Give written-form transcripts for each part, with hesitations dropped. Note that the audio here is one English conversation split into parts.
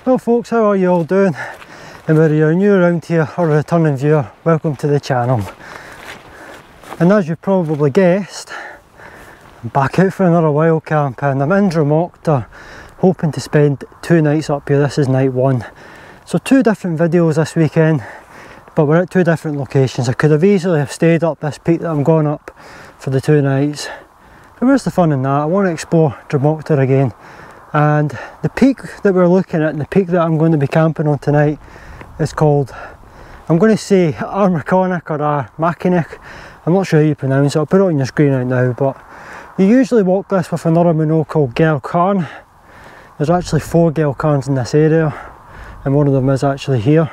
Well folks, how are you all doing? And whether you're new around here or a returning viewer, welcome to the channel. And as you've probably guessed, I'm back out for another wild camp, and I'm in Drumochter, hoping to spend 2 nights up here. This is night 1. So 2 different videos this weekend, but we're at 2 different locations. I could have easily have stayed up this peak that I'm going up for the 2 nights. But where's the fun in that? I want to explore Drumochter again. And the peak that we're looking at, and the peak that I'm going to be camping on tonight, is called, I'm going to say Armaconic or Armaconic. I'm not sure how you pronounce it. I'll put it on your screen right now, but you usually walk this with another Munro called Gelcarn. There's actually 4 Gelcarns in this area, and one of them is actually here.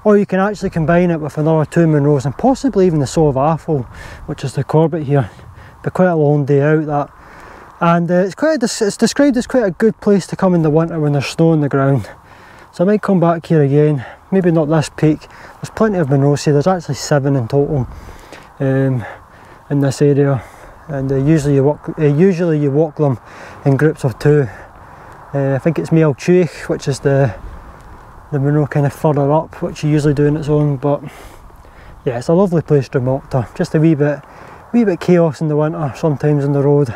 Or you can actually combine it with another 2 Munros, and possibly even the Soto Windmaster, which is the Corbett here. Be quite a long day out that. And it's described as quite a good place to come in the winter when there's snow on the ground. So I might come back here again, maybe not this peak. There's plenty of Munros here. There's actually 7 in total in this area, and usually you walk them in groups of 2. I think it's Naturehike, which is the Munro kind of further up, which you usually do on its own. But yeah, it's a lovely place, Drumochter. Just a wee bit chaos in the winter sometimes on the road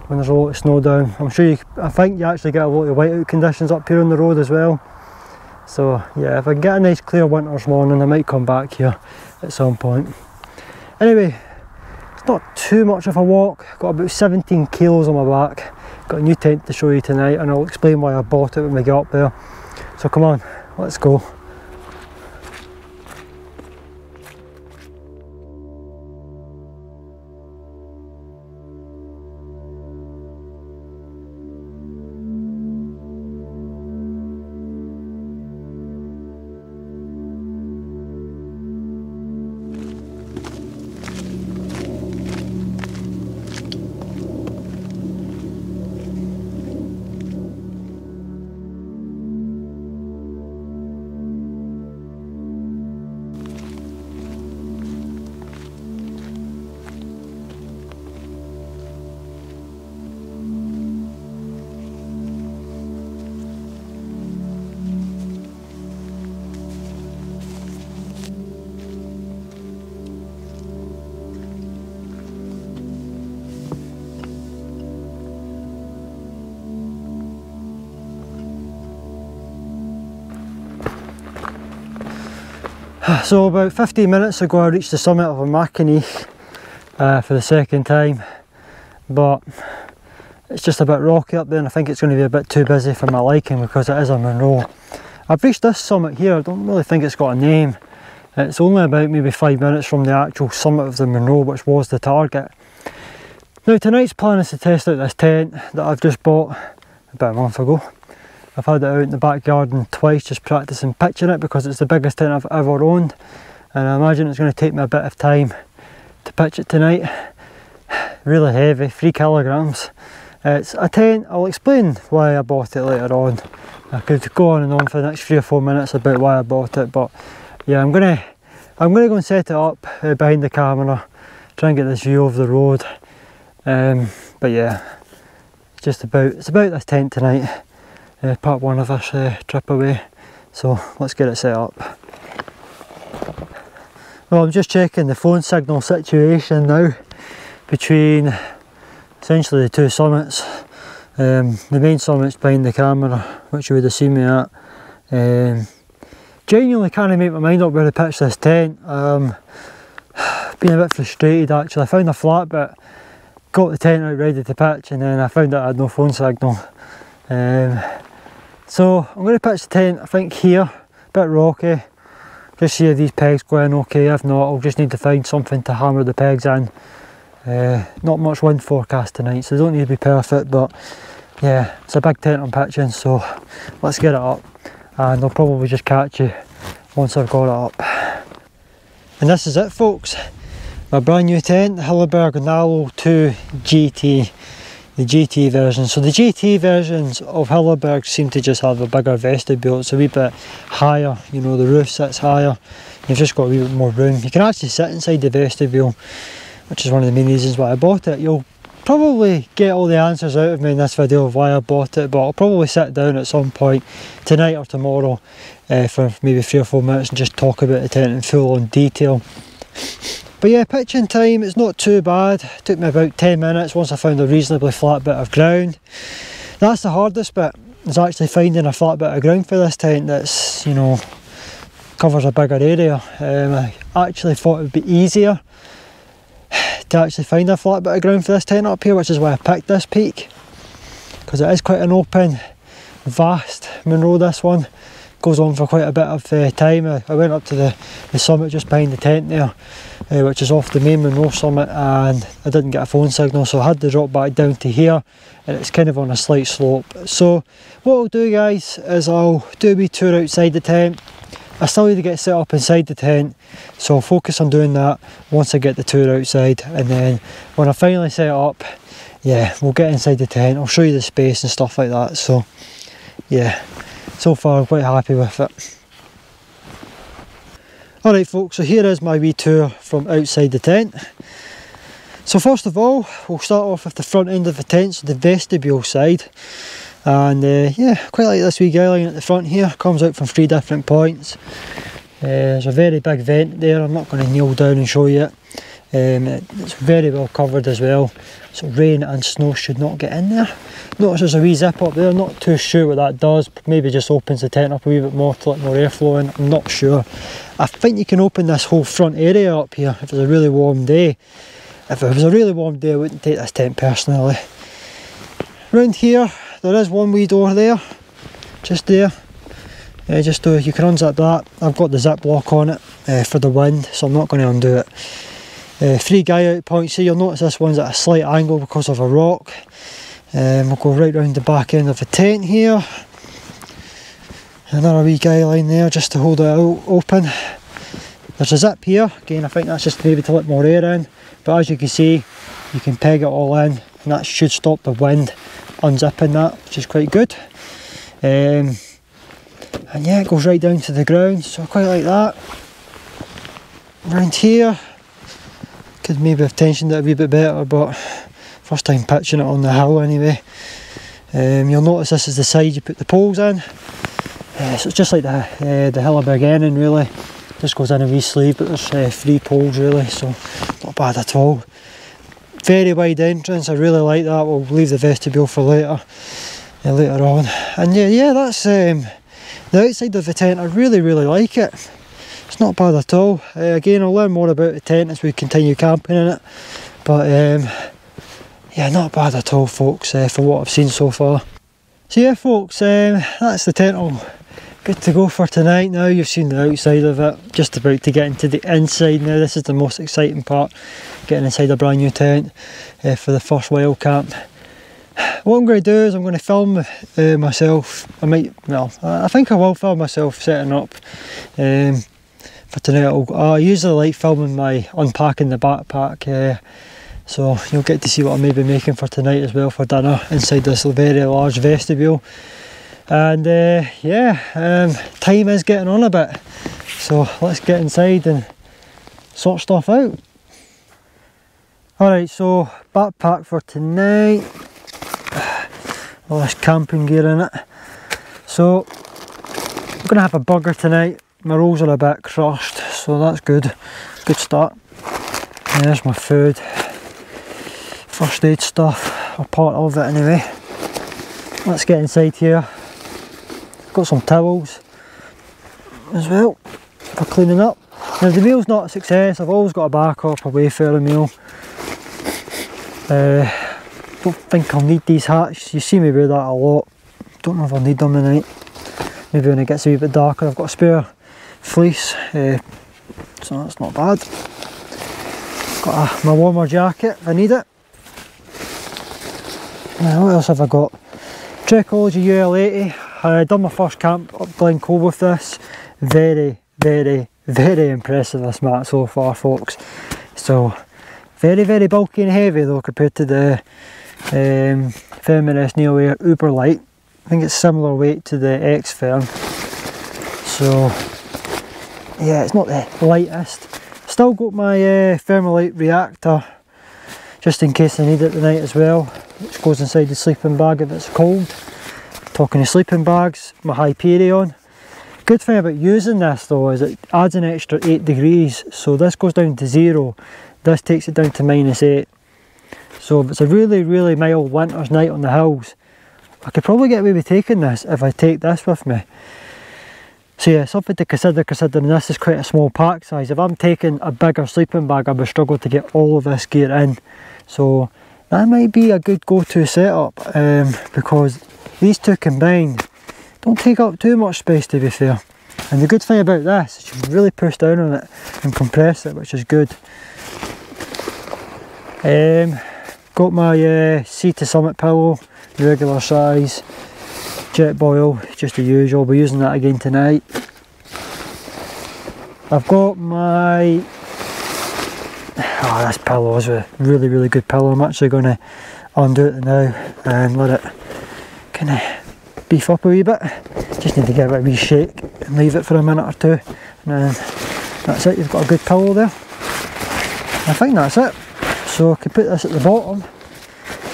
when there's a lot of snow down. I think you actually get a lot of whiteout conditions up here on the road as well. So yeah, if I can get a nice clear winter's morning, I might come back here at some point. Anyway, it's not too much of a walk. Got about 17 kilos on my back. Got a new tent to show you tonight, and I'll explain why I bought it when we get up there. So come on, let's go. So about 15 minutes ago I reached the summit of Armaconic for the second time, but it's just a bit rocky up there, and I think it's going to be a bit too busy for my liking because it is a Munro. I've reached this summit here. I don't really think it's got a name. It's only about maybe 5 minutes from the actual summit of the Munro, which was the target. Now tonight's plan is to test out this tent that I've just bought about a month ago. I've had it out in the back garden twice, just practicing pitching it because it's the biggest tent I've ever owned, and I imagine it's going to take me a bit of time to pitch it tonight. Really heavy, 3 kilograms. It's a tent. I'll explain why I bought it later on. I could go on and on for the next 3 or 4 minutes about why I bought it, but yeah, I'm gonna go and set it up behind the camera, try and get this view of the road. But yeah, it's about this tent tonight. Part 1 of this trip away, so let's get it set up. Well, I'm just checking the phone signal situation now between essentially the 2 summits. The main summit's behind the camera, which you would have seen me at. Genuinely can't make my mind up where to pitch this tent. Been a bit frustrated actually. I found a flat bit, got the tent out ready to pitch, and then I found out I had no phone signal. So I'm going to pitch the tent, I think here, a bit rocky, just see if these pegs go in okay. If not, I'll just need to find something to hammer the pegs in. Not much wind forecast tonight, so they don't need to be perfect, but yeah, it's a big tent I'm pitching, so let's get it up, and I'll probably just catch you once I've got it up. And this is it folks, my brand new tent, the Hilleberg Nallo 2GT. The GT version. So the GT versions of Hilleberg seem to just have a bigger vestibule. It's a wee bit higher, you know, the roof sits higher. You've just got a wee bit more room. You can actually sit inside the vestibule, which is one of the main reasons why I bought it. You'll probably get all the answers out of me in this video of why I bought it, but I'll probably sit down at some point tonight or tomorrow for maybe 3 or 4 minutes and just talk about the tent in full on detail. But yeah, pitching time, it's not too bad. It took me about 10 minutes once I found a reasonably flat bit of ground. That's the hardest bit, is actually finding a flat bit of ground for this tent that's, you know, covers a bigger area. I actually thought it would be easier to actually find a flat bit of ground for this tent up here, which is why I picked this peak, because it is quite an open, vast Munro. This one goes on for quite a bit of time. I went up to the summit just behind the tent there, which is off the main Munro summit, and I didn't get a phone signal, so I had to drop back down to here, and it's kind of on a slight slope. So what I'll do, guys, is I'll do a wee tour outside the tent. I still need to get set up inside the tent, so I'll focus on doing that once I get the tour outside, and then when I finally set up, yeah, we'll get inside the tent. I'll show you the space and stuff like that. So yeah, so far I'm quite happy with it. Alright folks, so here is my wee tour from outside the tent. So first of all, we'll start off with the front end of the tent, so the vestibule side. And yeah, quite like this wee guy line at the front here, comes out from 3 different points. There's a very big vent there. I'm not going to kneel down and show you it. It's very well covered as well, so rain and snow should not get in there. Notice there's a wee zip up there, not too sure what that does, maybe just opens the tent up a wee bit more to let more airflow in, I'm not sure. I think you can open this whole front area up here if it's a really warm day. If it was a really warm day, I wouldn't take this tent personally. Round here, there is one wee door there, just there. Just so you can unzip that. I've got the zip lock on it for the wind, so I'm not going to undo it. 3 guy out points here. You'll notice this one's at a slight angle because of a rock. We'll go right round the back end of the tent here. Another wee guy line there just to hold it out open. There's a zip here. Again, I think that's just maybe to let more air in. But as you can see, you can peg it all in, and that should stop the wind unzipping that, which is quite good. And yeah, it goes right down to the ground, so I quite like that. Round here, could maybe have tensioned it a wee bit better, but first time pitching it on the hill anyway. You'll notice this is the side you put the poles in. So it's just like the Hilleberg Enan really. Just goes in a wee sleeve, but there's 3 poles really, so not bad at all. Very wide entrance, I really like that. We'll leave the vestibule for later on. And yeah, that's the outside of the tent. I really like it. It's not bad at all. Again, I'll learn more about the tent as we continue camping in it, but yeah, not bad at all folks, for what I've seen so far. So yeah folks, that's the tent all good to go for tonight. Now you've seen the outside of it, just about to get into the inside now. This is the most exciting part, getting inside a brand new tent for the first wild camp. What I'm going to do is I'm going to film myself. I think I will film myself setting up for tonight. I usually like filming my unpacking the backpack, so you'll get to see what I may be making for tonight as well for dinner inside this very large vestibule. And yeah, time is getting on a bit, so let's get inside and sort stuff out. Alright, so backpack for tonight. All this camping gear in it. So I'm going to have a burger tonight. My rolls are a bit crushed, so that's good. Good start. And there's my food. First aid stuff, or part of it anyway. Let's get inside here. Got some towels as well for cleaning up. Now the meal's not a success. I've always got a backup, a Wayfarer meal. Don't think I'll need these hats. You see me wear that a lot. Don't know if I'll need them tonight. Maybe when it gets a wee bit darker. I've got a spare fleece, so that's not bad. Got my warmer jacket if I need it. Now what else have I got? Trekology UL80. I done my first camp up Glencoe with this. Very impressive this mat so far folks. So very bulky and heavy though compared to the Thermarest Neoair Uberlite. I think it's similar weight to the XTherm. So yeah, it's not the lightest. Still got my Thermalite reactor just in case I need it tonight as well, which goes inside the sleeping bag if it's cold. Talking of sleeping bags, my Hyperion. Good thing about using this though is it adds an extra 8 degrees, so this goes down to 0, this takes it down to -8. So if it's a really, really mild winter's night on the hills, I could probably get away with taking this if I take this with me. So yeah, something to consider considering this is quite a small pack size. If I'm taking a bigger sleeping bag, I would struggle to get all of this gear in. So that might be a good go-to setup, because these two combined don't take up too much space, to be fair. And the good thing about this is you can really push down on it and compress it, which is good. Got my Sea to Summit pillow, regular size. Jetboil, just the usual, I'll be using that again tonight. I've got my... oh, this pillow is a really, really good pillow. I'm actually going to undo it now and let it kind of beef up a wee bit. Just need to give it a wee shake and leave it for a minute or two, and then that's it, you've got a good pillow there. I think that's it. So I can put this at the bottom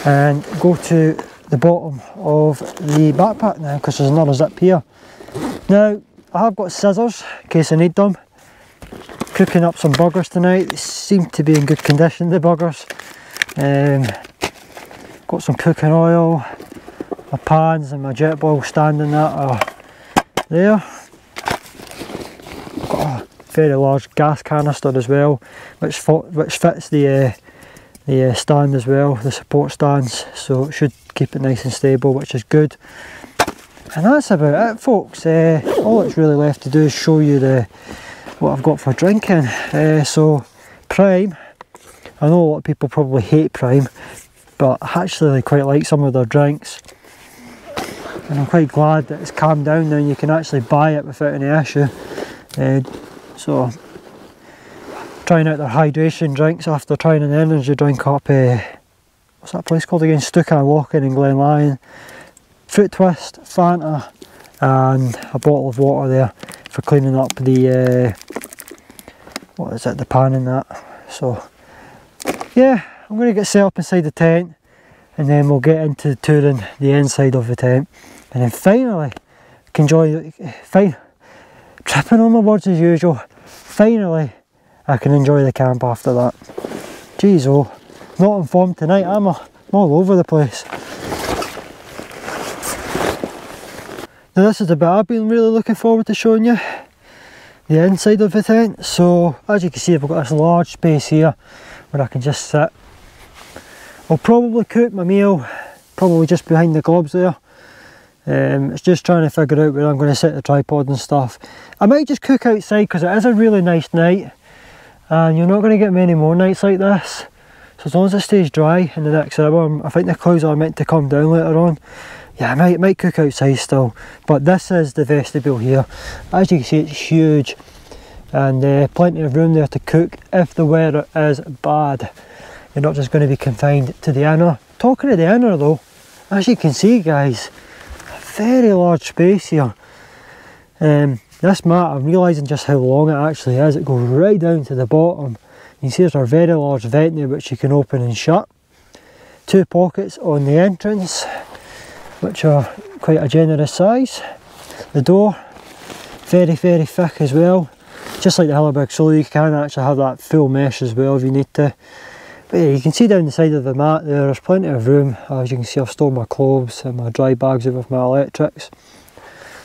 and go to the bottom of the backpack now, because there's another zip here. Now I have got scissors in case I need them. Cooking up some burgers tonight. They seem to be in good condition, the burgers. Got some cooking oil, my pans and my Jetboil stand and that are there. Got a very large gas canister as well, which fits the stand as well, the support stands, so it should keep it nice and stable, which is good. And that's about it, folks. All that's really left to do is show you what I've got for drinking. So Prime, I know a lot of people probably hate Prime, but I actually quite like some of their drinks, and I'm quite glad that it's calmed down now and you can actually buy it without any issue. So trying out their hydration drinks after trying an energy drink up, what's that place called again? Snugpak in Glen Lyon. Fruit Twist, Fanta, and a bottle of water there for cleaning up the, what is it, the pan and that. So yeah, I'm going to get set up inside the tent, and then we'll get into touring the inside of the tent, and then finally can enjoy, tripping on my words as usual, finally I can enjoy the camp after that. Jeez, oh, not informed tonight, I'm all over the place. Now this is the bit I've been really looking forward to showing you, the inside of the tent. So as you can see, I've got this large space here where I can just sit. I'll probably cook my meal probably just behind the gloves there. It's just trying to figure out where I'm going to set the tripod and stuff. I might just cook outside because it is a really nice night, and you're not going to get many more nights like this. So as long as it stays dry in the next hour, I think the clouds are meant to come down later on. Yeah, I might cook outside still, but this is the vestibule here. As you can see, it's huge, and plenty of room there to cook if the weather is bad. You're not just going to be confined to the inner. Talking of the inner though, as you can see guys, a very large space here. This mat, I'm realising just how long it actually is. It goes right down to the bottom. You can see there's a very large vent there which you can open and shut. 2 pockets on the entrance, which are quite a generous size. The door, very, very thick as well. Just like the Hilleberg Soulo, you can actually have that full mesh as well if you need to. But yeah, you can see down the side of the mat there's plenty of room. As you can see, I've stored my clothes and my dry bags with my electrics.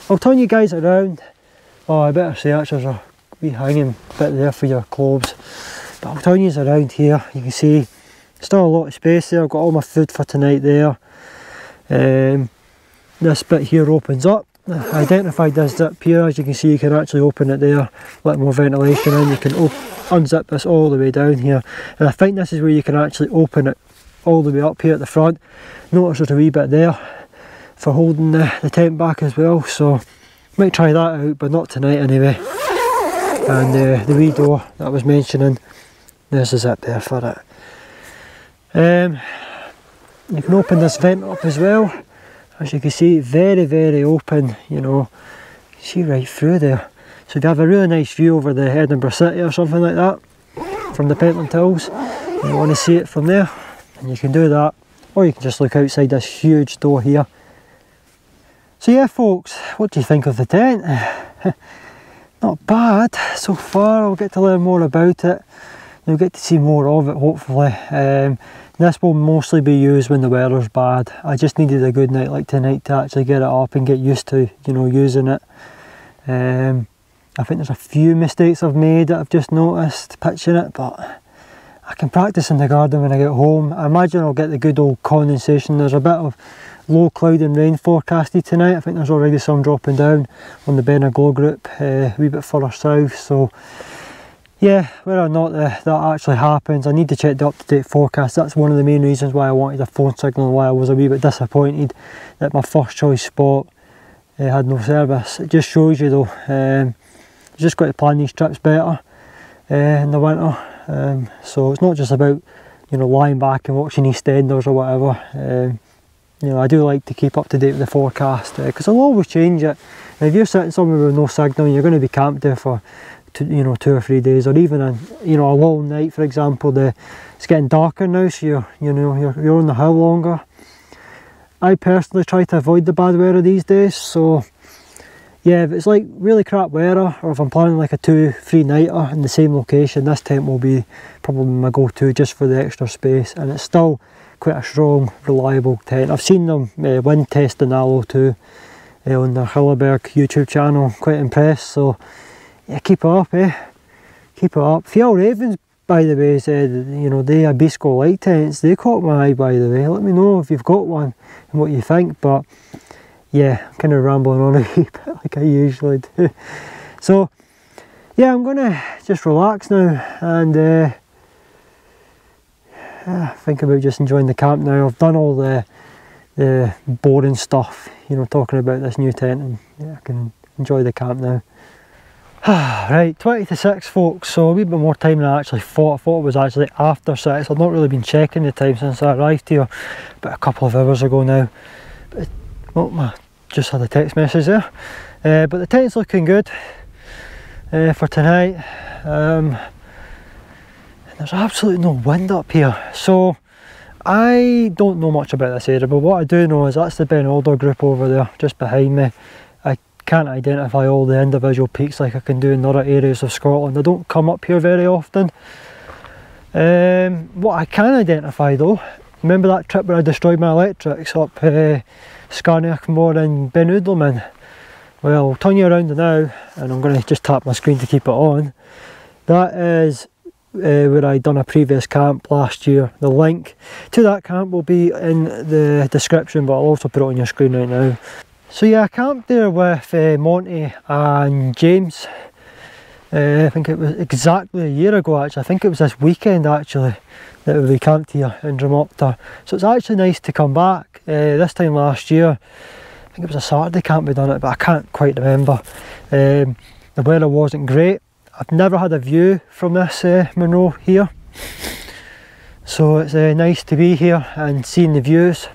I'll turn you guys around. Oh, I better say actually there's a wee hanging bit there for your clothes. But I'll turn you around here. You can see still a lot of space there. I've got all my food for tonight there. This bit here opens up. I identified this zip here. As you can see, you can actually open it there, let more ventilation in. You can unzip this all the way down here, and I think this is where you can actually open it all the way up here at the front. Notice there's a wee bit there for holding the tent back as well, so might try that out, but not tonight anyway. And the wee door that I was mentioning, there's a zip there for it. You can open this vent up as well. As you can see, very, very open, you know, you can see right through there. So if you have a really nice view over the Edinburgh City or something like that, from the Pentland Hills, and you want to see it from there, and you can do that, or you can just look outside this huge door here. So yeah folks, what do you think of the tent? Not bad so far. I'll get to learn more about it. You'll get to see more of it hopefully. This will mostly be used when the weather's bad. I just needed a good night like tonight to actually get it up and get used to, you know, using it. I think there's a few mistakes I've made that I've just noticed pitching it, but I can practice in the garden when I get home. I imagine I'll get the good old condensation. There's a bit of low cloud and rain forecasted tonight. I think there's already some dropping down on the Benaglow group, a wee bit further south. So yeah, whether or not that actually happens, I need to check the up-to-date forecast. That's one of the main reasons why I wanted a phone signal, and why I was a wee bit disappointed that my first choice spot had no service. It just shows you though, you just got to plan these trips better in the winter. So it's not just about, you know, lying back and watching EastEnders or whatever. You know, I do like to keep up to date with the forecast, because I'll always change it. And if you're sitting somewhere with no signal and you're going to be camped there for 2 or 3 days, or even a, you know, a long night, for example. It's getting darker now, so you're on the hill longer. I personally try to avoid the bad weather these days, so yeah, if it's like really crap weather, or if I'm planning like a 2-3 nighter in the same location, this tent will be probably my go-to just for the extra space. And it's still quite a strong, reliable tent. I've seen them wind test the Nallo 2 on the Hilleberg YouTube channel. Quite impressed. So yeah, keep it up, keep it up. Fjell Ravens, by the way, said, you know, they Abisko light tents. They caught my eye, by the way. Let me know if you've got one and what you think. But yeah, I'm kind of rambling on a wee bit like I usually do. So yeah, I'm gonna just relax now and think about just enjoying the camp now. I've done all the boring stuff, you know, talking about this new tent, and yeah, I can enjoy the camp now. Right, 20 to 6 folks, so a wee bit more time than I actually thought. I thought it was actually after 6. I've not really been checking the time since I arrived here, but a couple of hours ago now. But, well, I just had a text message there. But the tent's looking good for tonight. There's absolutely no wind up here, so I don't know much about this area, but what I do know is that's the Ben Alder group over there just behind me. I can't identify all the individual peaks like I can do in other areas of Scotland. I don't come up here very often. What I can identify though, remember that trip where I destroyed my electrics up Skarniachmore and Ben Udelman? Well, I'll turn you around now, and I'm going to just tap my screen to keep it on. That is where I done a previous camp last year. The link to that camp will be in the description, but I'll also put it on your screen right now. So yeah, I camped there with Monty and James. I think it was exactly a year ago actually. I think it was this weekend actually that we camped here in Drumochter. So it's actually nice to come back. This time last year, I think it was a Saturday camp we done it, but I can't quite remember. The weather wasn't great. I've never had a view from this Munro here, so it's nice to be here and seeing the views.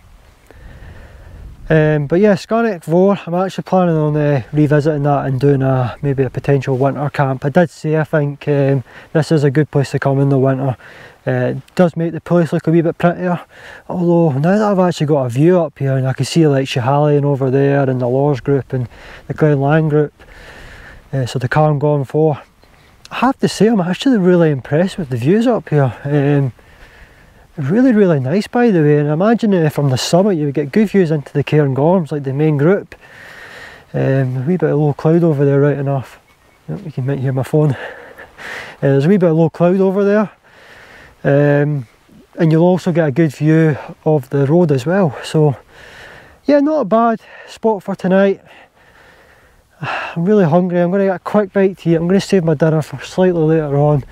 But yeah, Skarniachmore, I'm actually planning on revisiting that and doing maybe a potential winter camp. I did say I think this is a good place to come in the winter. It does make the place look a wee bit prettier, although now that I've actually got a view up here and I can see like Schiehallion over there and the Lors group and the Glenland group, so the Cairngorm 4, I have to say I'm actually really impressed with the views up here. Really nice, by the way, and I imagine from the summit you would get good views into the Cairngorms, like the main group. A wee bit of low cloud over there, right enough. Oh, you might hear my phone. There's a wee bit of low cloud over there, and you'll also get a good view of the road as well. So yeah, not a bad spot for tonight. I'm really hungry. I'm going to get a quick bite to eat. I'm going to save my dinner for slightly later on.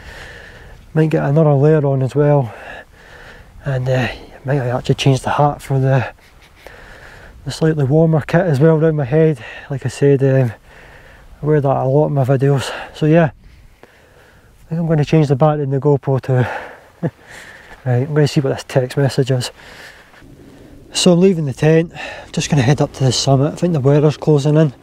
Might get another layer on as well. And might actually change the hat for the slightly warmer kit as well around my head. Like I said, I wear that a lot in my videos. So yeah, I think I'm going to change the battery in the GoPro too. Right, I'm going to see what this text message is. So I'm leaving the tent, just going to head up to the summit. I think the weather's closing in.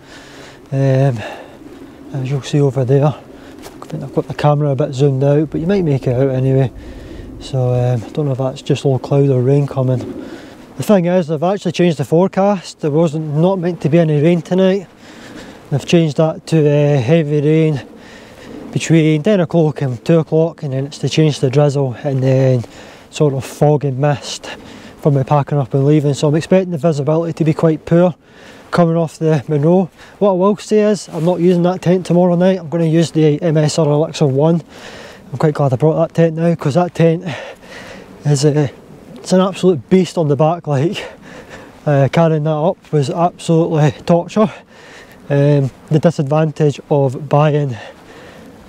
As you'll see over there, I think I've got the camera a bit zoomed out, but you might make it out anyway. so I don't know if that's just low cloud or rain coming. The thing is, they've actually changed the forecast. There wasn't not meant to be any rain tonight. They've changed that to heavy rain between 10 o'clock and 2 o'clock, and then it's to change the drizzle and then sort of fog and mist for me packing up and leaving. So I'm expecting the visibility to be quite poor coming off the Munro. What I will say is, I'm not using that tent tomorrow night. I'm going to use the MSR Elixir 1. I'm quite glad I brought that tent now, because that tent is it's an absolute beast on the back. Like carrying that up was absolutely torture. The disadvantage of buying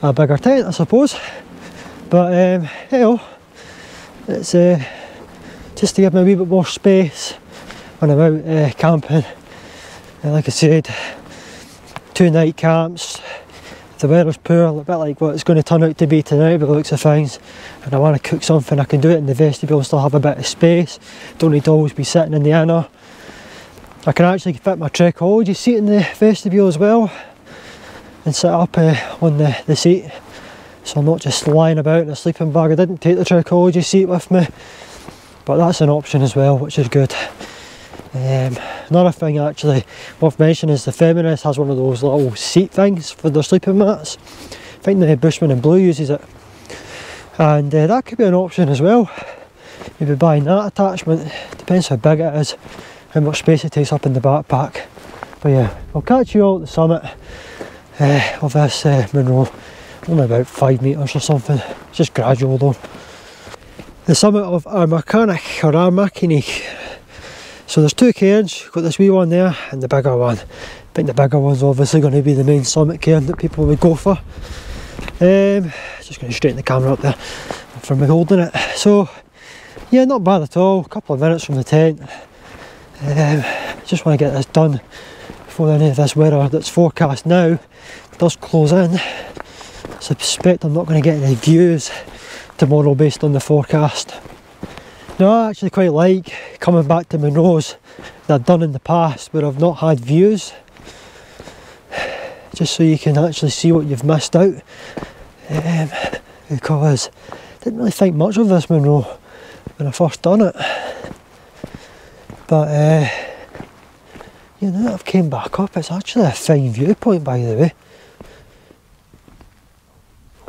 a bigger tent, I suppose, but hey, it's just to give me a wee bit more space when I'm out camping. Like I said, 2 night camps. If the weather's poor, a bit like what it's going to turn out to be tonight by the looks of things, and I want to cook something, I can do it in the vestibule and still have a bit of space. Don't need to always be sitting in the inner. I can actually fit my Trekology seat in the vestibule as well and sit up on the seat, so I'm not just lying about in a sleeping bag. I didn't take the Trekology seat with me, but that's an option as well, which is good. Another thing actually worth mentioning is the Thermarest has one of those little seat things for their sleeping mats. I think the Bushman in Blue uses it, and that could be an option as well. Maybe buying that attachment, depends how big it is, how much space it takes up in the backpack. But yeah, I'll catch you all at the summit of this Munro. Only about 5 metres or something, it's just gradual though. The summit of our mechanic, or our mechanic. So there's 2 cairns, got this wee one there and the bigger one. I think the bigger one's obviously going to be the main summit cairn that people would go for. Just going to straighten the camera up there from me holding it. So yeah, not bad at all, a couple of minutes from the tent. Just want to get this done before any of this weather that's forecast now does close in. I suspect I'm not going to get any views tomorrow based on the forecast. Now, I actually quite like coming back to Munros that I've done in the past where I've not had views, just so you can actually see what you've missed out, because I didn't really think much of this Munro when I first done it, but you know, I've came back up, it's actually a fine viewpoint, by the way.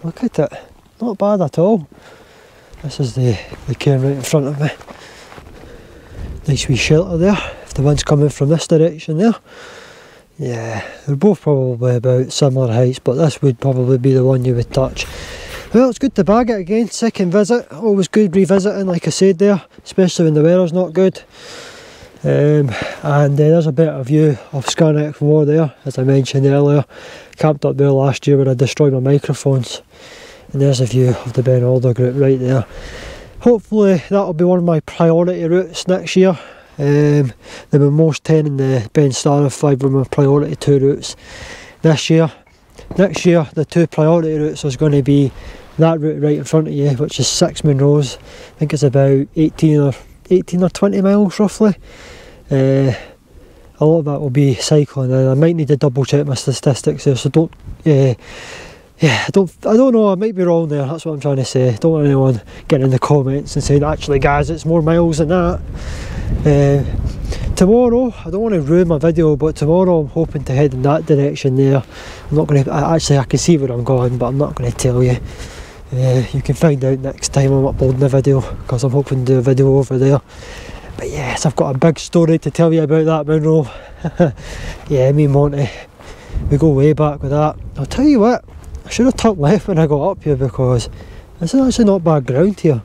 Look at it, not bad at all. This is the cairn right in front of me. Nice wee shelter there, if the wind's coming from this direction there. Yeah, they're both probably about similar heights, but this would probably be the one you would touch. Well, it's good to bag it again, second visit, always good revisiting, like I said there, especially when the weather's not good. And there's a better view of Scarneck War there, as I mentioned earlier. Camped up there last year where I destroyed my microphones. And there's a view of the Ben Alder group right there. Hopefully that'll be one of my priority routes next year. The Munros 10 and the Ben Star 5 were my priority 2 routes this year. Next year the 2 priority routes is going to be that route right in front of you, which is 6 Munros. I think it's about 18 or 20 miles roughly. A lot of that will be cycling, and I might need to double check my statistics there, so don't I don't know, I might be wrong there, that's what I'm trying to say. Don't want anyone getting in the comments and saying, actually guys, it's more miles than that. Tomorrow, I don't want to ruin my video, but tomorrow I'm hoping to head in that direction there. I'm not going to, actually I can see where I'm going, but I'm not going to tell you. You can find out next time I'm uploading the video, because I'm hoping to do a video over there. But yes, I've got a big story to tell you about that Munro. Yeah, me and Monty, we go way back with that. I'll tell you what, I should have turned left when I got up here, because this is actually not bad ground here.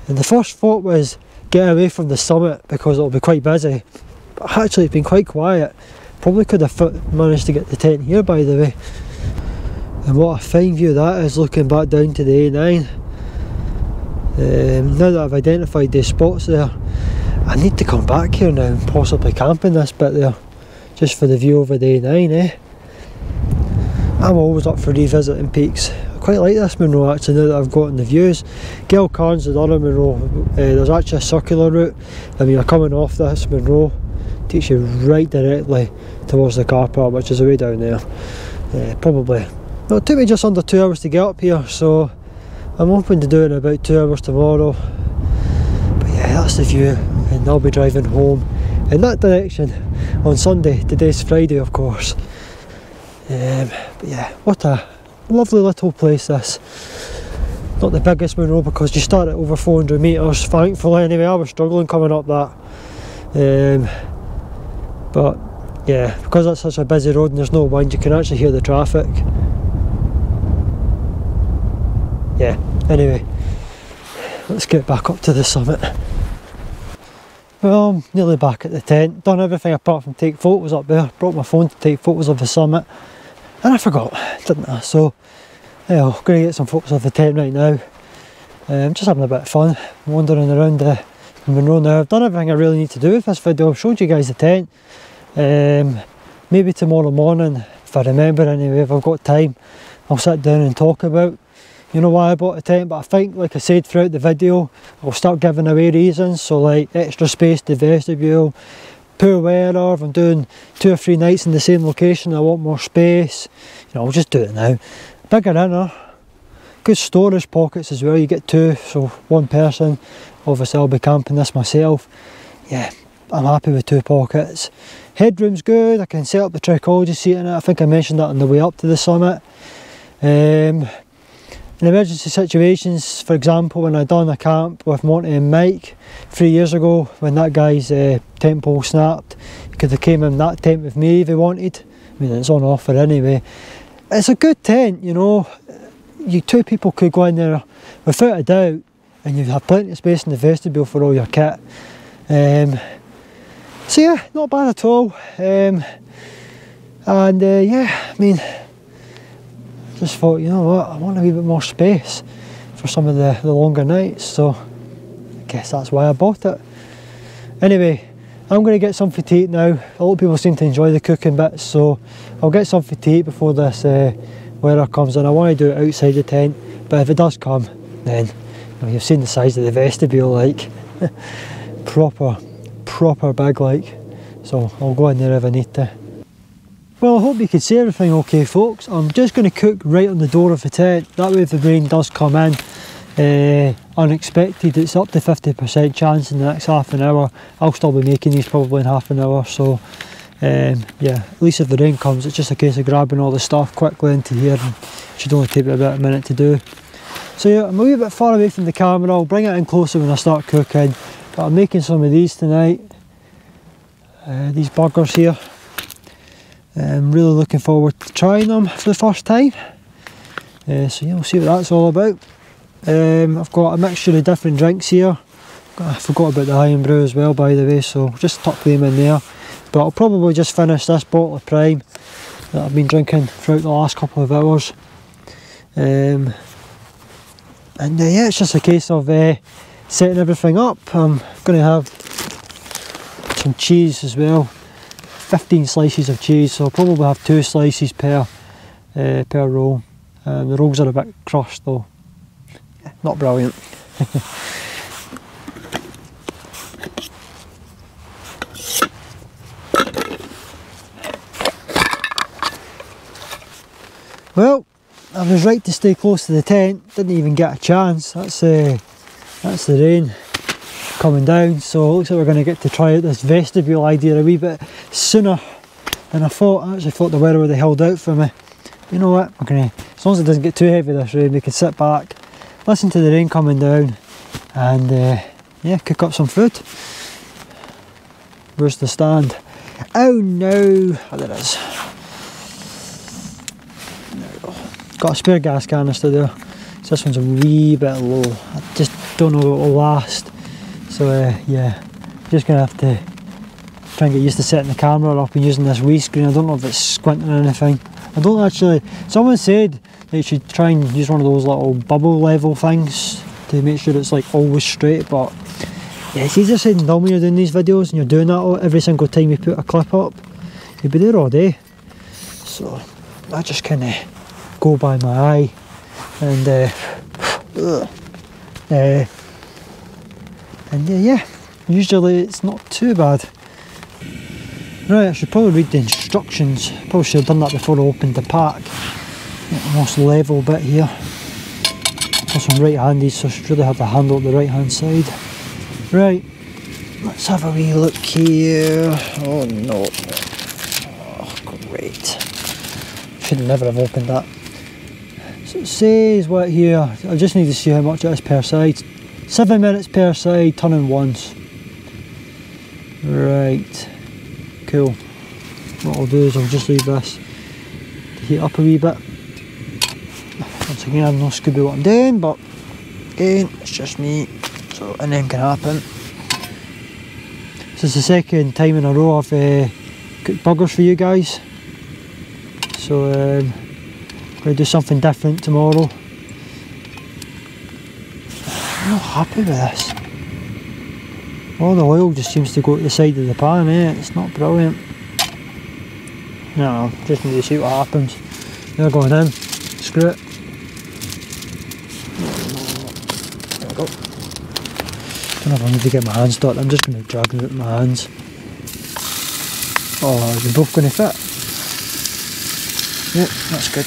And the first thought was get away from the summit because it'll be quite busy, but actually it's been quite quiet. Probably could have managed to get the tent here, by the way. And what a fine view that is, looking back down to the A9. Now that I've identified these spots there, I need to come back here now and possibly camp in this bit there, just for the view over the A9, eh? I'm always up for revisiting peaks. I quite like this Munro actually, now that I've gotten the views. Gail Carn's the other Munro. There's actually a circular route. I mean, you're coming off this Munro, takes you right directly towards the car park, which is way down there. Probably, well, it took me just under 2 hours to get up here, so I'm hoping to do it in about 2 hours tomorrow. But yeah, that's the view, and I'll be driving home in that direction on Sunday. Today's Friday, of course. But yeah, what a lovely little place this. Not the biggest Munro because you start at over 400 metres, thankfully anyway. I was struggling coming up that. But yeah, because it's such a busy road and there's no wind, you can actually hear the traffic. Yeah, anyway, let's get back up to the summit. Well, I'm nearly back at the tent. Done everything apart from take photos up there. Brought my phone to take photos of the summit. And I forgot, didn't I? So, yeah, I'm going to get some photos of the tent right now. Just having a bit of fun, wandering around the Munro now. I've done everything I really need to do with this video. I've showed you guys the tent. Maybe tomorrow morning, if I remember anyway, if I've got time, I'll sit down and talk about, you know, why I bought a tent. But I think, like I said throughout the video, I'll start giving away reasons. So like extra space to vestibule, poor weather, if I'm doing 2 or 3 nights in the same location, I want more space. You know, I'll just do it now. Bigger inner, good storage pockets as well. You get 2, so 1 person. Obviously I'll be camping this myself. Yeah, I'm happy with 2 pockets. Headroom's good. I can set up the trichology seat in it. I think I mentioned that on the way up to the summit. In emergency situations, for example, when I done a camp with Monty and Mike 3 years ago, when that guy's tent pole snapped, he could have came in that tent with me if he wanted. I mean, it's on offer anyway. It's a good tent, you know. You 2 people could go in there without a doubt, and you'd have plenty of space in the vestibule for all your kit. So yeah, not bad at all. Yeah, I mean, just thought, you know what, I want a wee bit more space for some of the longer nights, so I guess that's why I bought it. Anyway, I'm going to get something to eat now. A lot of people seem to enjoy the cooking bits, so I'll get something to eat before this weather comes in. I want to do it outside the tent, but if it does come, then, you know, you've seen the size of the vestibule, like proper big, like, so I'll go in there if I need to. Well, I hope you can see everything okay, folks. I'm just going to cook right on the door of the tent. That way if the rain does come in unexpected, it's up to 50% chance in the next half an hour. I'll still be making these probably in half an hour, so yeah, at least if the rain comes, it's just a case of grabbing all the stuff quickly into here, and it should only take me about a minute to do. So yeah, I'm a wee bit far away from the camera. I'll bring it in closer when I start cooking, but I'm making some of these tonight. These burgers here. I'm really looking forward to trying them for the first time. So yeah, we'll see what that's all about. I've got a mixture of different drinks here. I forgot about the Iron Brew as well, by the way, so just tuck them in there. But I'll probably just finish this bottle of Prime that I've been drinking throughout the last couple of hours. And yeah, it's just a case of setting everything up. I'm going to have some cheese as well. 15 slices of cheese, so I'll probably have 2 slices per roll. The rolls are a bit crushed though. Not brilliant. Well, I was right to stay close to the tent. Didn't even get a chance. That's the rain coming down, so it looks like we're going to get to try out this vestibule idea a wee bit sooner than I thought. I actually thought the weather would have held out for me. You know what, we're going to, as long as it doesn't get too heavy this rain, we can sit back, listen to the rain coming down, and yeah, cook up some food. Where's the stand? Oh no, oh, there it is. There we go. Got a spare gas canister there, so this one's a wee bit low. I just don't know if it will last. So yeah, just going to have to try and get used to setting the camera up and using this wee screen. I don't know if it's squinting or anything. I don't actually, someone said that you should try and use one of those little bubble level things to make sure it's like always straight, but yeah, it's easier said than done when you're doing these videos and you're doing that every single time you put a clip up. You'll be there all day. So I just kind of go by my eye, and yeah, usually it's not too bad. Right, I should probably read the instructions. Probably should have done that before I opened the pack. Get the most level bit here. This one right-handed, so I should really have the handle at the right-hand side. Right, let's have a wee look here. Oh no. Oh, great. Should never have opened that. So it says what here, I just need to see how much it is per side. 7 minutes per side, turning once. Right, cool. What I'll do is I'll just leave this to heat up a wee bit. Once again, I have no Scooby what I'm doing, but again, it's just me, so anything can happen. This is the second time in a row I've cooked burgers for you guys. So I'm going to do something different tomorrow. I'm not happy with this. All the oil just seems to go to the side of the pan, It's not brilliant. No, just need to see what happens. They're going in. Screw it. There we go. Don't know if I need to get my hands dirty. I'm just going to drag them out with my hands. Oh, they're both going to fit. Yep, that's good.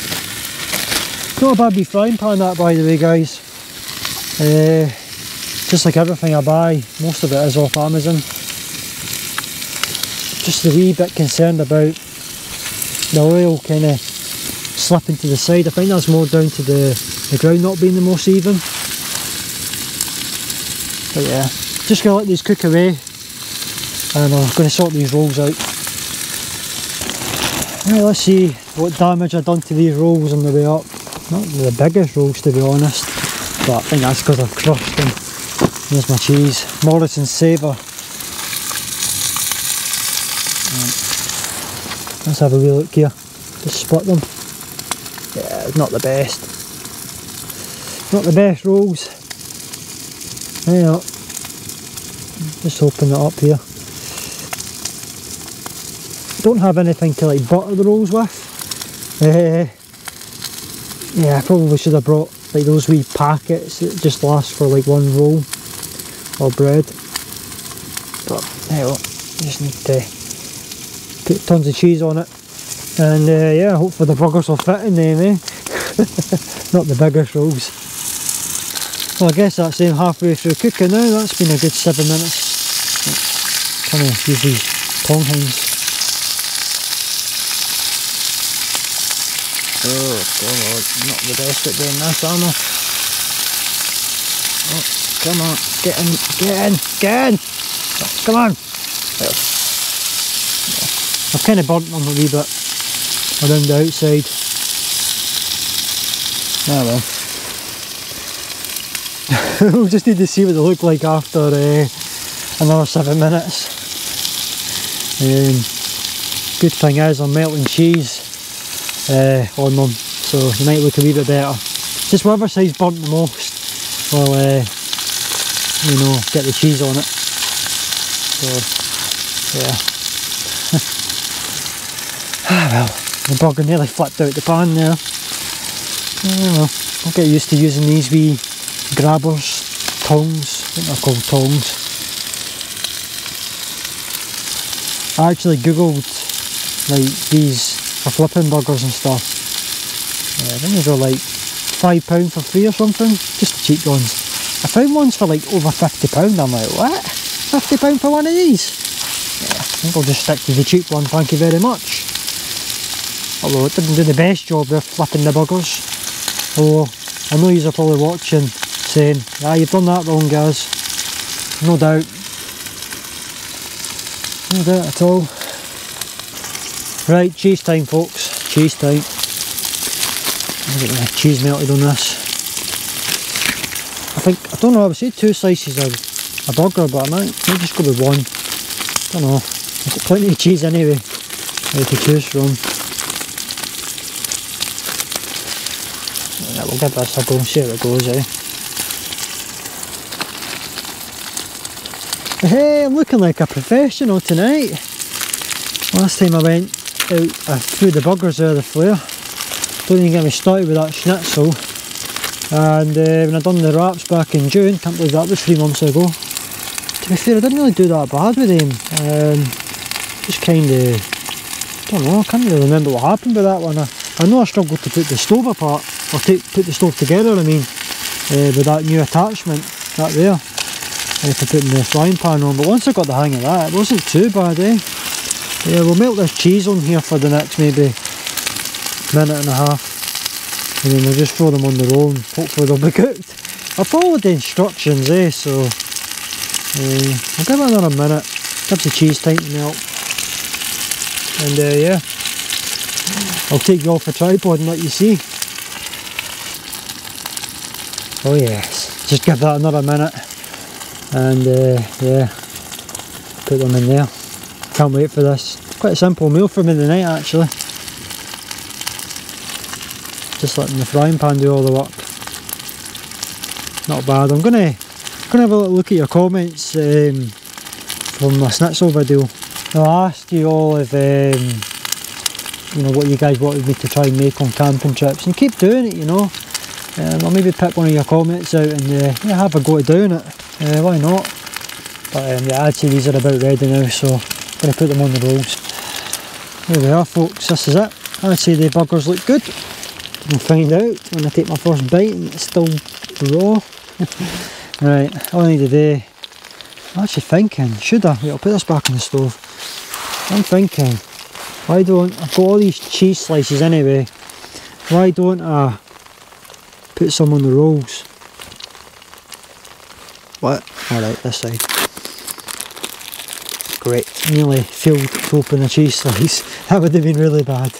Not a bad wee frying pan that, by the way, guys. Just like everything I buy, most of it is off Amazon. Just a wee bit concerned about the oil kind of slipping to the side. I think that's more down to the ground not being the most even. But yeah, just going to let these cook away, and I'm going to sort these rolls out. Right, let's see what damage I've done to these rolls on the way up. Not the biggest rolls, to be honest, but I think that's because I've crushed them. There's my cheese, Morris and Savour. Right. Let's have a wee look here. Just split them. Yeah, not the best. Not the best rolls. Yeah. Just open it up here. Don't have anything to like butter the rolls with. Yeah, I probably should have brought like those wee packets that just last for like one roll or bread. But anyway, just need to put tons of cheese on it, and yeah, hopefully the burgers will fit in them, Not the biggest rolls. Well, I guess that's them halfway through cooking now. That's been a good 7 minutes. Trying to use these tong hands. Oh god, not the best at doing this, am I? Oh, come on, get in, get in! Oh, come on! There. I've kind of burnt them a wee bit around the outside. Ah well. We'll just need to see what they look like after another 7 minutes. Good thing is I'm melting cheese on them, so they might look a wee bit better. Just whatever side's burnt the most, we'll you know, get the cheese on it. So yeah. Well, the burger nearly flipped out the pan there. Well, I'll get used to using these wee grabbers, tongs, I think they're called tongs. I actually googled like these for flipping burgers and stuff. Yeah, I think these were like £5 for 3 or something, just the cheap ones. I found ones for like over £50. I'm like, what? £50 for one of these? Yeah, I think I'll just stick to the cheap one, thank you very much. Although it didn't do the best job of flipping the burgers. Oh, I know you're probably watching saying, ah, you've done that wrong, Gaz. No doubt. No doubt at all. Right, cheese time, folks. Cheese time. I'll get my cheese melted on this. I don't know, I would say 2 slices of a burger, but I might just go with 1. I don't know. I've got plenty of cheese anyway to choose from. Yeah, we'll give this a go and see how it goes, Hey, I'm looking like a professional tonight. Last time I went out, I threw the burgers out of the flare. Don't even get me started with that schnitzel. And when I done the wraps back in June, can't believe that was 3 months ago. To be fair, I didn't really do that bad with them. Just kind of, I don't know, I can't really remember what happened with that one. I know I struggled to put the stove apart, or put the stove together, I mean. with that new attachment, that there, for putting the frying pan on. But once I got the hang of that, it wasn't too bad, eh? Yeah, we'll melt this cheese on here for the next maybe minute and a half, and then we'll just throw them on the roll and hopefully they'll be cooked. I followed the instructions, eh, so I'll give it another minute, gives the cheese time to melt, and yeah, I'll take you off the tripod and let you see. Oh yes, just give that another minute, and yeah, put them in there. Can't wait for this. Quite a simple meal for me tonight actually. Just letting the frying pan do all the work. Not bad. I'm gonna have a little look at your comments from my schnitzel video. I asked you all if you know, what you guys wanted me to try and make on camping trips, and keep doing it, you know. I'll maybe pick one of your comments out and yeah, have a go at doing it. Why not? But yeah, I'd say these are about ready now, so I'm going to put them on the rolls. There we are, folks, this is it. I'd say the burgers look good. We'll find out when I take my first bite and it's still raw. Right, all I need to do, I'm actually thinking, should I? Wait, I'll put this back on the stove. I'm thinking, why don't, I've got all these cheese slices anyway, why don't I put some on the rolls? What? Alright, this side. Great, nearly failed to open a cheese slice. That would have been really bad.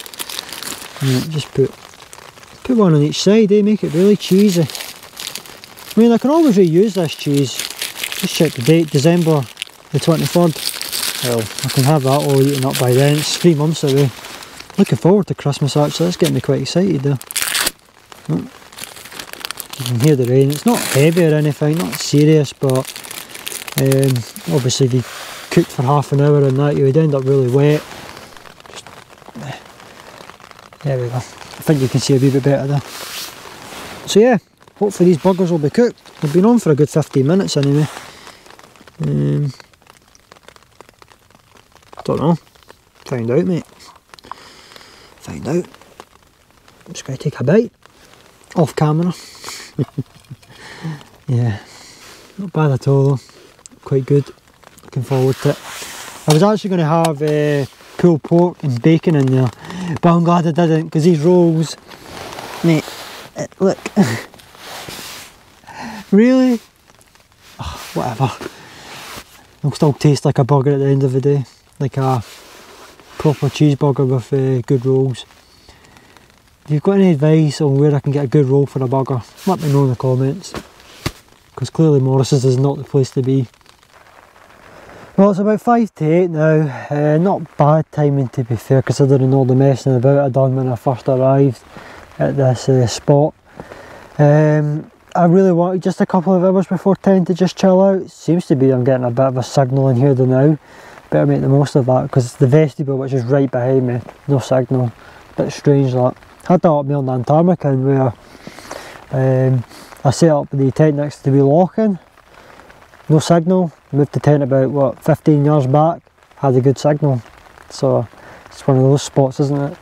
Right, just put one on each side, eh? Make it really cheesy. I mean, I can always reuse this cheese. Just check the date, December the 23rd. Well, I can have that all eaten up by then. It's 3 months away. Looking forward to Christmas actually, that's getting me quite excited there. Oh. You can hear the rain. It's not heavy or anything, not serious, but obviously if you cooked for half an hour and that, you would end up really wet. Just, there we go. I think you can see a wee bit better there. So yeah, hopefully these burgers will be cooked. They've been on for a good 15 minutes anyway. Don't know. Find out, mate. Find out. I'm just going to take a bite. Off camera. Yeah. Not bad at all though. Quite good. Looking forward to it. I was actually going to have pulled pork and bacon in there, but I'm glad I didn't, because these rolls, mate, look. Really? Oh, whatever. They'll still taste like a burger at the end of the day. Like a proper cheeseburger with good rolls. If you've got any advice on where I can get a good roll for a burger, let me know in the comments. Because clearly Morris's is not the place to be. Well, it's about 5 to 8 now. Not bad timing to be fair, considering all the messing about I'd done when I first arrived at this spot. I really wanted just a couple of hours before 10 to just chill out. Seems to be I'm getting a bit of a signal in here now. Better make the most of that, because it's the vestibule which is right behind me. No signal. Bit strange that. Had that up there on Thermarest where I set up the tent next to the wee lock-in. No signal. Moved the tent about, what, 15 yards back. Had a good signal. So it's one of those spots, isn't it?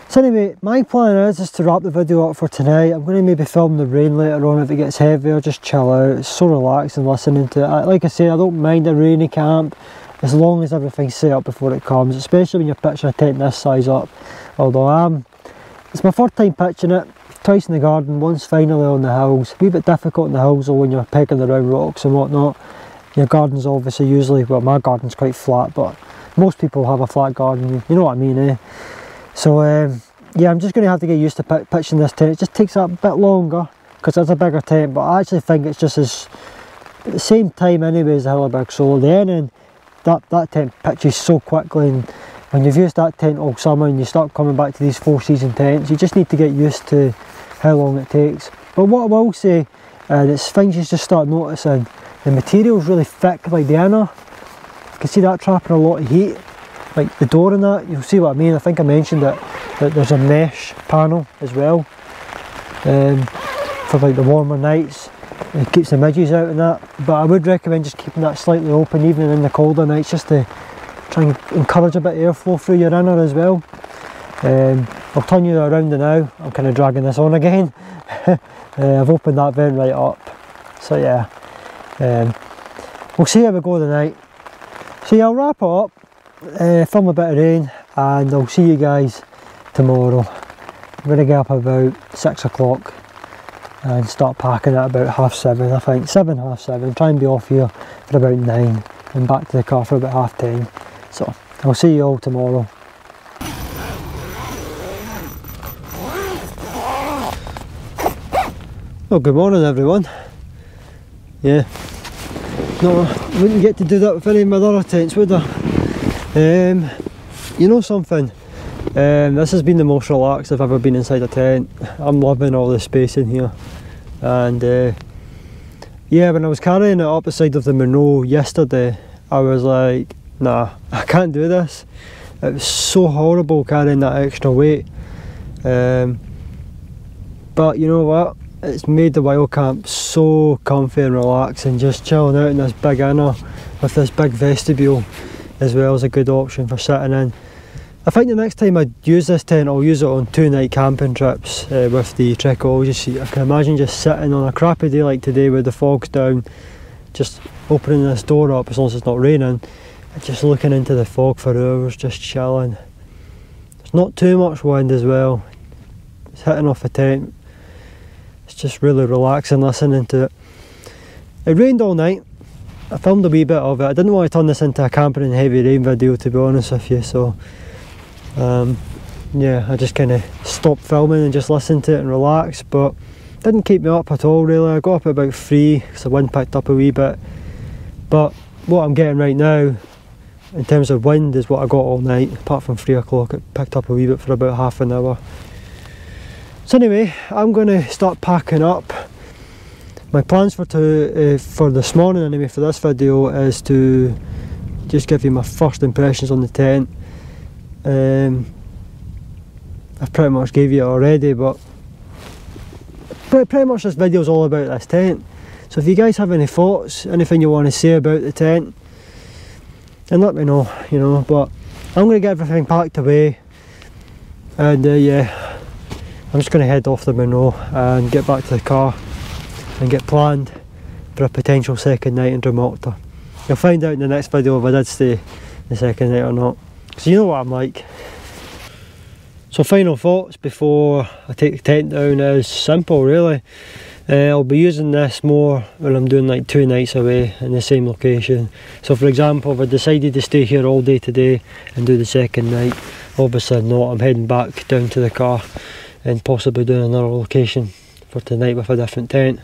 So anyway, my plan is to wrap the video up for tonight. I'm going to maybe film the rain later on if it gets heavier, just chill out. It's so relaxing listening to it. Like I say, I don't mind a rainy camp as long as everything's set up before it comes, especially when you're pitching a tent this size up. Although it's my first time pitching it, twice in the garden, once finally on the hills. A wee bit difficult in the hills though when you're pegging around rocks and whatnot. Your garden's obviously usually, well, my garden's quite flat, but most people have a flat garden, you know what I mean, eh? So yeah, I'm just going to have to get used to pitching this tent. It just takes a bit longer because it's a bigger tent, but I actually think it's just as at the same time anyway as the Hilleberg Soulo. The Enan, that tent pitches so quickly, and when you've used that tent all summer and you start coming back to these 4-season tents, you just need to get used to how long it takes. But what I will say, it's things you just start noticing. The material's really thick, like the inner. You can see that trapping a lot of heat. Like the door and that, you'll see what I mean. I think I mentioned that there's a mesh panel as well for like the warmer nights. It keeps the midges out and that, but I would recommend just keeping that slightly open even in the colder nights, just to try and encourage a bit of airflow through your inner as well. I'll turn you around now. I'm kind of dragging this on again. I've opened that vent right up, so yeah, we'll see how we go tonight. So yeah, I'll wrap it up, film a bit of rain, and I'll see you guys tomorrow. I'm going to get up about 6 o'clock and start packing at about 7:30, I think, 7, 7:30, try and be off here for about 9 and back to the car for about 10:30. So I'll see you all tomorrow. Well, good morning everyone. Yeah, no, I wouldn't get to do that with any of my other tents, would I? You know something? This has been the most relaxed I've ever been inside a tent. I'm loving all the space in here. And yeah, when I was carrying it up the side of the Munros yesterday, I was like, nah, I can't do this. It was so horrible carrying that extra weight. But you know what? It's made the wild camp so comfy and relaxing. Just chilling out in this big inner with this big vestibule as well is a good option for sitting in. I think the next time I use this tent, I'll use it on 2-night camping trips with the Trekology seat. I can imagine just sitting on a crappy day like today with the fog's down, just opening this door up as long as it's not raining, and just looking into the fog for hours, just chilling. There's not too much wind as well. It's hitting off the tent. It's just really relaxing listening to it. It rained all night. I filmed a wee bit of it. I didn't want to turn this into a camping in heavy rain video, to be honest with you, so yeah, I just kind of stopped filming and just listened to it and relaxed, but it didn't keep me up at all really. I got up at about 3 because the wind picked up a wee bit, but what I'm getting right now in terms of wind is what I got all night. Apart from 3 o'clock, it picked up a wee bit for about half an hour. So anyway, I'm going to start packing up. My plans for this morning anyway, for this video, is to just give you my first impressions on the tent. I've pretty much gave you it already, but pretty much this video is all about this tent. So if you guys have any thoughts, anything you want to say about the tent, then let me know, you know. But I'm going to get everything packed away, and yeah, I'm just going to head off the Munros and get back to the car and get planned for a potential second night in Drumochter. You'll find out in the next video if I did stay the second night or not. So you know what I'm like. So final thoughts before I take the tent down is simple really. I'll be using this more when I'm doing like 2 nights away in the same location. So for example, if I decided to stay here all day today and do the second night, obviously not, I'm heading back down to the car and possibly doing another location for tonight with a different tent.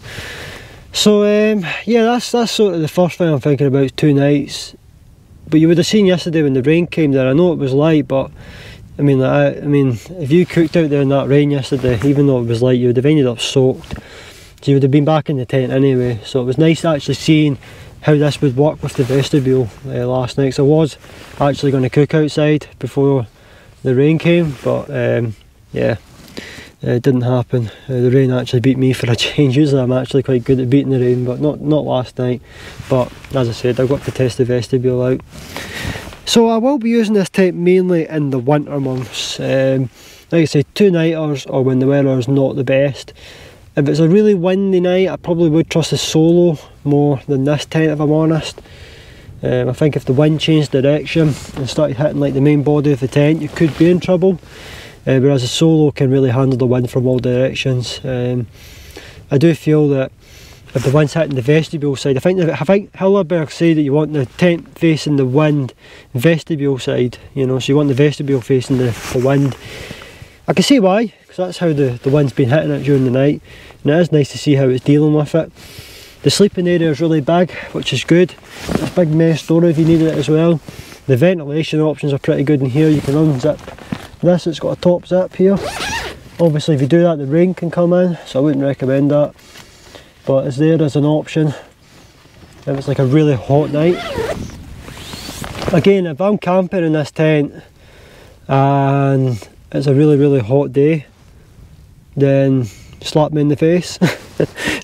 So yeah, that's sort of the first thing I'm thinking about, 2 nights. But you would have seen yesterday when the rain came there, I know it was light, but I mean, if you cooked out there in that rain yesterday, even though it was light, you would have ended up soaked. So you would have been back in the tent anyway. So it was nice actually seeing how this would work with the vestibule last night. So I was actually going to cook outside before the rain came, but yeah, it didn't happen. The rain actually beat me for a change. Usually I'm actually quite good at beating the rain, but not last night. But as I said, I've got to test the vestibule out. So I will be using this tent mainly in the winter months. Like I say, 2-nighters or when the weather is not the best. If it's a really windy night, I probably would trust the Soulo more than this tent, if I'm honest. I think if the wind changed direction and started hitting like the main body of the tent, you could be in trouble. Whereas the Soulo can really handle the wind from all directions. I do feel that if the wind's hitting the vestibule side, I think Hilleberg say that you want the tent facing the wind vestibule side, you know, so you want the vestibule facing the wind. I can see why, because that's how the wind's been hitting it during the night, and it is nice to see how it's dealing with it. The sleeping area is really big, which is good. It's a big mesh door if you need it as well. The ventilation options are pretty good in here. You can unzip this, it's got a top zip here. Obviously if you do that, the rain can come in, so I wouldn't recommend that. But it's there as an option if it's like a really hot night. Again, if I'm camping in this tent and it's a really hot day, then slap me in the face.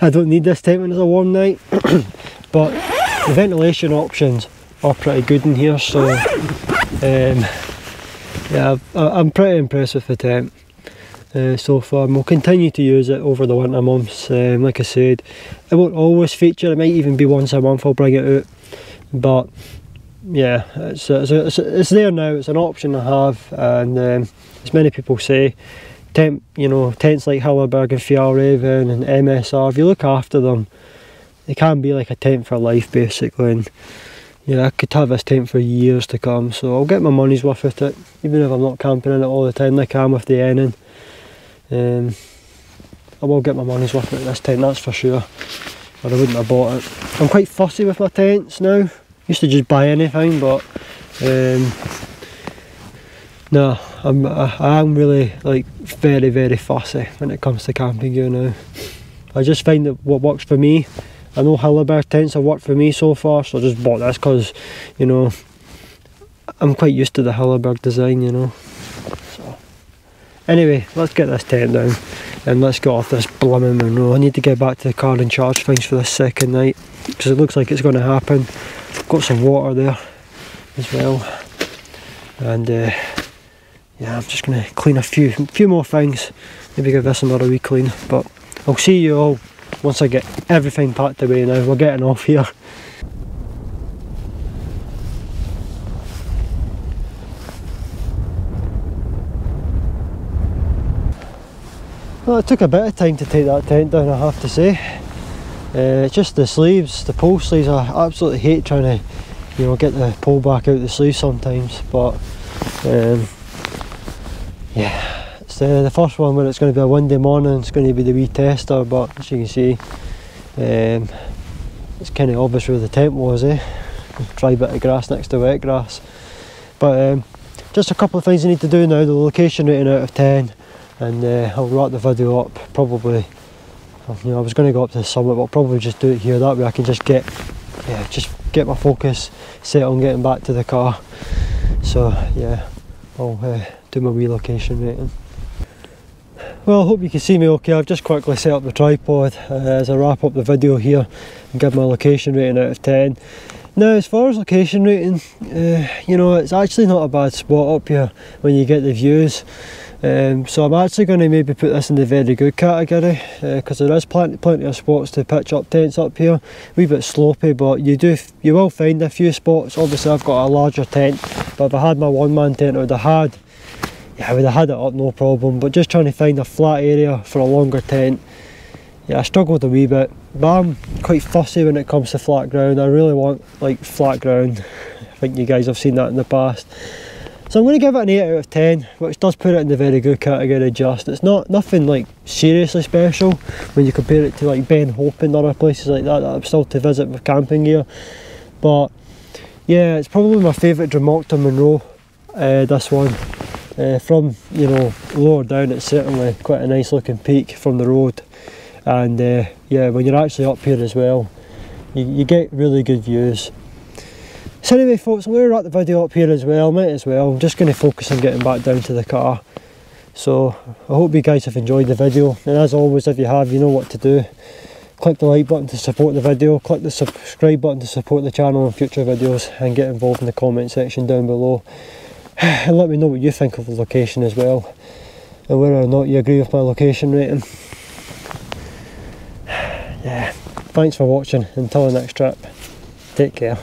I don't need this tent when it's a warm night. But the ventilation options are pretty good in here, so yeah, I'm pretty impressed with the tent. so far, and we'll continue to use it over the winter months. Like I said, it won't always feature, it might even be once a month I'll bring it out, but yeah, it's there now, it's an option to have. And as many people say, tents like Hilleberg and Fjallraven and MSR, if you look after them, they can be like a tent for life basically. And yeah, I could have this tent for years to come, so I'll get my money's worth with it, even if I'm not camping in it all the time like I am with the Enan. I will get my money's worth with this tent, that's for sure, or I wouldn't have bought it. I'm quite fussy with my tents now. Used to just buy anything, but no, I am really like very fussy when it comes to camping gear now. I just find that what works for me, I know Hilleberg tents have worked for me so far, so I just bought this because, you know, I'm quite used to the Hilleberg design, you know. So anyway, let's get this tent down and let's get off this blooming Munro. I need to get back to the car and charge things for the second night, because it looks like it's going to happen. Got some water there as well, and yeah, I'm just going to clean a few more things, maybe give this another wee clean, but I'll see you all once I get everything packed away. Now we're getting off here. Well, it took a bit of time to take that tent down, I have to say. It's just the sleeves, the pole sleeves. I absolutely hate trying to, you know, get the pole back out the sleeves sometimes, but yeah. It's the first one where it's going to be a windy morning, it's going to be the wee tester, but as you can see, it's kind of obvious where the tent was, dry bit of grass next to wet grass. But just a couple of things I need to do now. The location rating out of 10, and I'll wrap the video up probably. You know, I was going to go up to the summit, but I'll probably just do it here, that way I can just get my focus set on getting back to the car. So yeah, I'll do my wee location rating. Well, I hope you can see me okay. I've just quickly set up the tripod as I wrap up the video here and give my location rating out of 10. Now, as far as location rating, you know, it's actually not a bad spot up here when you get the views. So I'm actually going to maybe put this in the very good category, because there is plenty of spots to pitch up tents up here. A wee bit slopey, but you will find a few spots. Obviously I've got a larger tent, but if I had my one-man tent, I would have had it up no problem. But just trying to find a flat area for a longer tent, yeah, I struggled a wee bit. But I'm quite fussy when it comes to flat ground. I really want like flat ground. I think you guys have seen that in the past. So I'm going to give it an 8 out of 10, which does put it in the very good category just. It's nothing like seriously special when you compare it to like Ben Hope and other places like that I'm still to visit with camping gear. But yeah, it's probably my favourite Drumochter Munro, this one. From, you know, lower down, it's certainly quite a nice looking peak from the road. And yeah, when you're actually up here as well, you get really good views. So anyway folks, I'm going to wrap the video up here as well, might as well. I'm just going to focus on getting back down to the car. So I hope you guys have enjoyed the video, and as always, if you have, you know what to do. Click the like button to support the video, click the subscribe button to support the channel and future videos, and get involved in the comment section down below. And let me know what you think of the location as well, and whether or not you agree with my location rating. Yeah, thanks for watching. Until the next trip, take care.